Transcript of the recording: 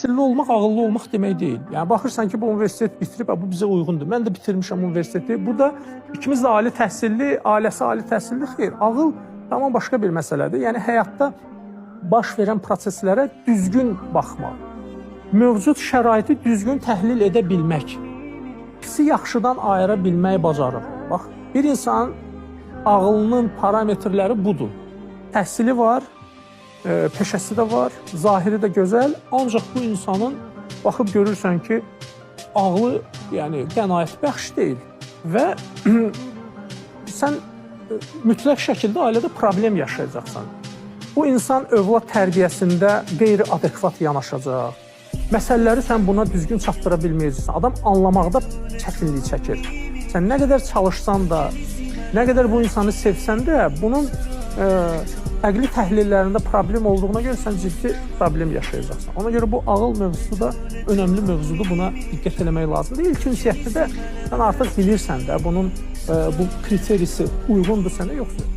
təhsilli olmaq ağıllı olmaq demək deyil. Yəni baxırsan ki, bu universitet bitirib, bu bizə uyğundur. Mən də bitirmişəm universiteti. Bu da ikimiz də ali təhsilli, ailəsi ali təhsilli xeyr. Ağıl tamam başqa bir məsələdir. Yəni həyatda baş verən proseslərə düzgün baxmaq, mövcud şəraiti düzgün təhlil edə bilmək, pisi yaxşıdan ayıra bilmək bacarır. Bax, bir insanın ağlının parametrləri budur. Təhsili var, peşəsi də var, zahiri də gözəl, ancaq bu insanın baxıb görürsən ki, ağlı yəni qənaətbəxş deyil və sən mütləq şəkildə ailədə problem yaşayacaqsan. Bu insan övlad tərbiyəsində qeyri-adekvat yanaşacaq. Məsələləri sən buna düzgün çatdıra bilməyəcəksən. Adam anlamaqda çətinlik çəkir. Sən nə qədər çalışsan da, nə qədər bu insanı sevsən də, bunun əqli təhlillərində problem olduğuna görə sən ciddi problem yaşayacaqsan. Ona görə bu ağıl mövzusu da önəmli mövzudur. Buna diqqət eləmək lazımdır. İlk ünsiyyətdə də sən artıq bilirsən də bunun bu kriterisi uyğundur sənə yoxsa.